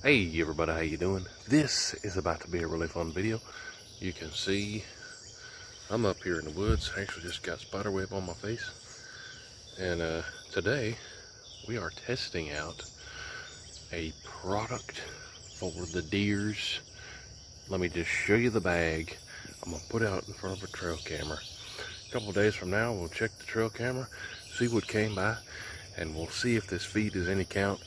Hey everybody, how you doing? This is about to be a really fun video. You can see I'm up here in the woods. I actually just got spider web on my face. And today we are testing out a product for the deers. Let me just show you the bag. I'm gonna put it out in front of a trail camera. A couple days from now we'll check the trail camera, see what came by, and we'll see if this feed is any count.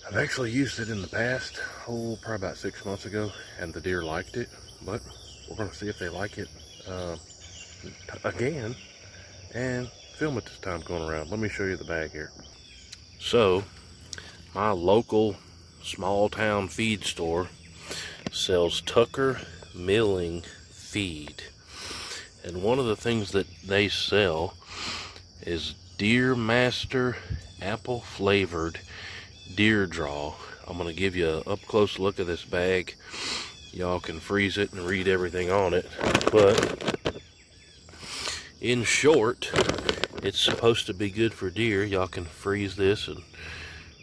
I've actually used it in the past, probably about 6 months ago, and the deer liked it, but we're going to see if they like it again and film it this time going around. Let me show you the bag here. So, my local small town feed store sells Tucker milling feed, and one of the things that they sell is Deer Master apple flavored deer draw. I'm going to give you an up close look at this bag. Y'all can freeze it and read everything on it, but in short, it's supposed to be good for deer. Y'all can freeze this and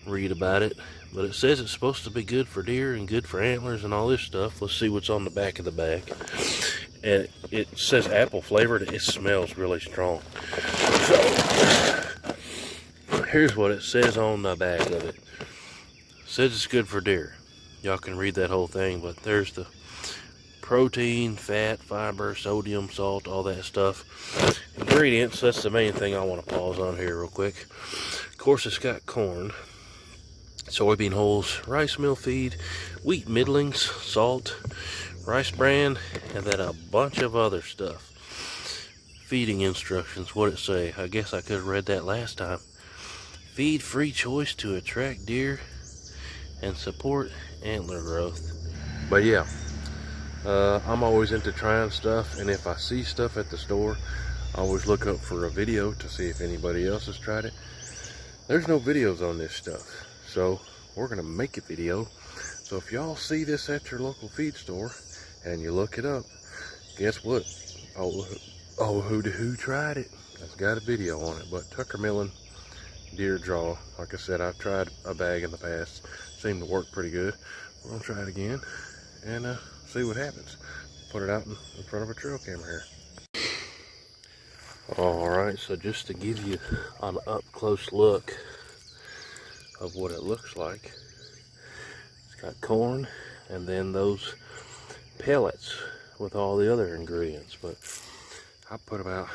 read about it, but it says it's supposed to be good for deer and good for antlers and all this stuff. Let's see what's on the back of the bag. And it says apple flavored. It smells really strong. So here's what it says on the back of it. It says it's good for deer. Y'all can read that whole thing, but there's the protein, fat, fiber, sodium, salt, all that stuff. Ingredients, that's the main thing I want to pause on here real quick. Of course, it's got corn, soybean hulls, rice meal feed, wheat middlings, salt, rice bran, and then a bunch of other stuff. Feeding instructions, what it say? I guess I could have read that last time. Feed free choice to attract deer and support antler growth. But yeah, I'm always into trying stuff, and if I see stuff at the store, I always look up for a video to see if anybody else has tried it. There's no videos on this stuff, so we're gonna make a video. So if y'all see this at your local feed store and you look it up, guess what? Who tried it? It's got a video on it. But Tucker milling deer draw, like I said, I've tried a bag in the past, seemed to work pretty good. We're gonna try it again and see what happens. Put it out in front of a trail camera here. Alright, so just to give you an up close look of what it looks like, it's got corn and then those pellets with all the other ingredients. But I put about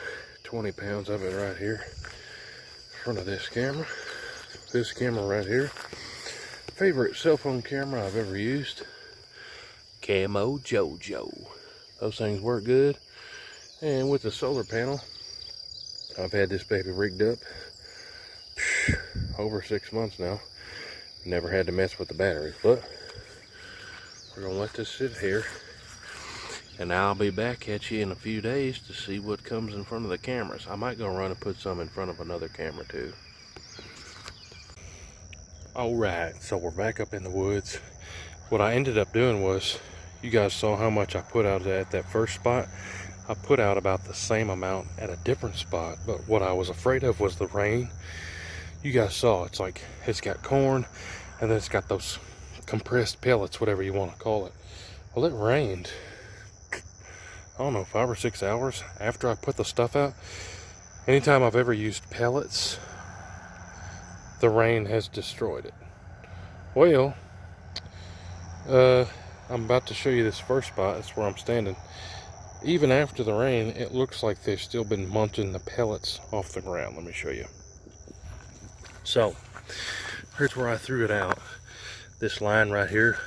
20 pounds of it right here in front of this camera right here. Favorite cell phone camera I've ever used, Camo Jojo. Those things work good. And with the solar panel, I've had this baby rigged up over 6 months now. Never had to mess with the batteries, but we're gonna let this sit here, and I'll be back at you in a few days to see what comes in front of the cameras. I might go run and put some in front of another camera too. Alright, so we're back up in the woods. What I ended up doing was, you guys saw how much I put out at that first spot. I put out about the same amount at a different spot, but what I was afraid of was the rain. You guys saw, it's like, it's got corn, and then it's got those compressed pellets, whatever you want to call it. Well, it rained, I don't know, 5 or 6 hours after I put the stuff out. Anytime I've ever used pellets, the rain has destroyed it. Well, I'm about to show you this first spot. That's where I'm standing. Even after the rain, it looks like they've still been munching the pellets off the ground. Let me show you. So, here's where I threw it out. This line right here,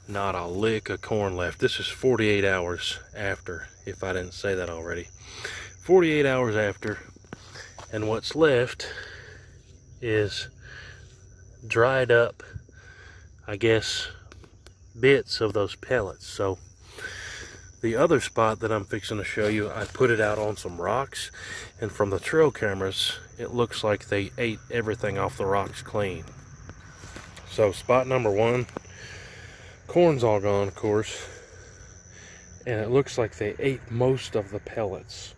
not a lick of corn left. This is 48 hours after, if I didn't say that already. 48 hours after, and what's left is dried up, I guess, bits of those pellets. So the other spot that I'm fixing to show you, I put it out on some rocks, and from the trail cameras it looks like they ate everything off the rocks clean. So spot number one, corn's all gone, of course, and it looks like they ate most of the pellets.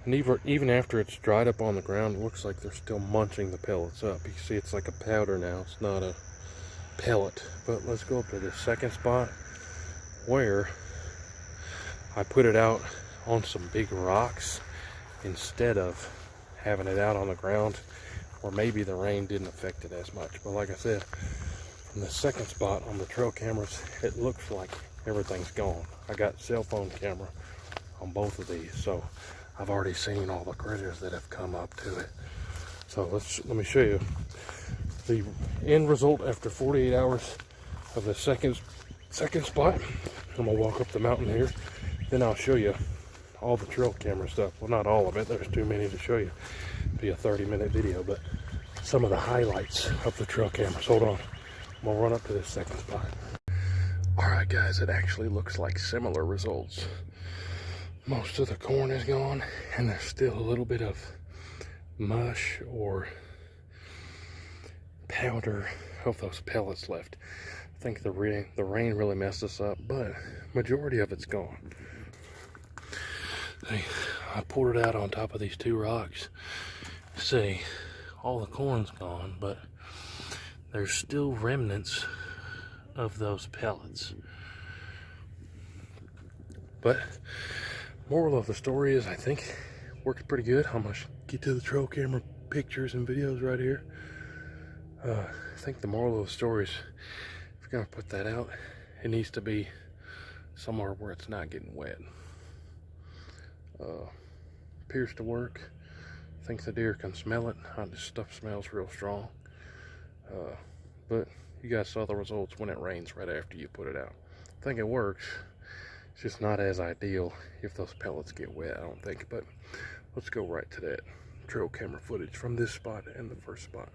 And even after it's dried up on the ground, it looks like they're still munching the pellets up. You see, it's like a powder now. It's not a pellet. But let's go up to the second spot where I put it out on some big rocks instead of having it out on the ground, or maybe the rain didn't affect it as much. But like I said, from the second spot on the trail cameras, it looks like everything's gone. I got cell phone camera on both of these, so I've already seen all the critters that have come up to it. So let me show you the end result after 48 hours of the second spot. I'm gonna walk up the mountain here, then I'll show you all the trail camera stuff. Well, not all of it, there's too many to show you. It'll be a 30-minute video, but some of the highlights of the trail cameras. Hold on, I'm gonna run up to this second spot. All right, guys, it actually looks like similar results. Most of the corn is gone, and there's still a little bit of mush or powder of those pellets left. I think the rain really messed us up, but majority of it's gone. See, I poured it out on top of these two rocks. See, all the corn's gone, but there's still remnants of those pellets. But moral of the story is, I think works pretty good. I'm gonna get to the trail camera pictures and videos right here. I think the moral of the story is, if you're gonna put that out, it needs to be somewhere where it's not getting wet. Appears to work. I think the deer can smell it. This stuff smells real strong. But you guys saw the results when it rains right after you put it out. I think it works. It's just not as ideal if those pellets get wet, I don't think. But let's go right to that trail camera footage from this spot and the first spot.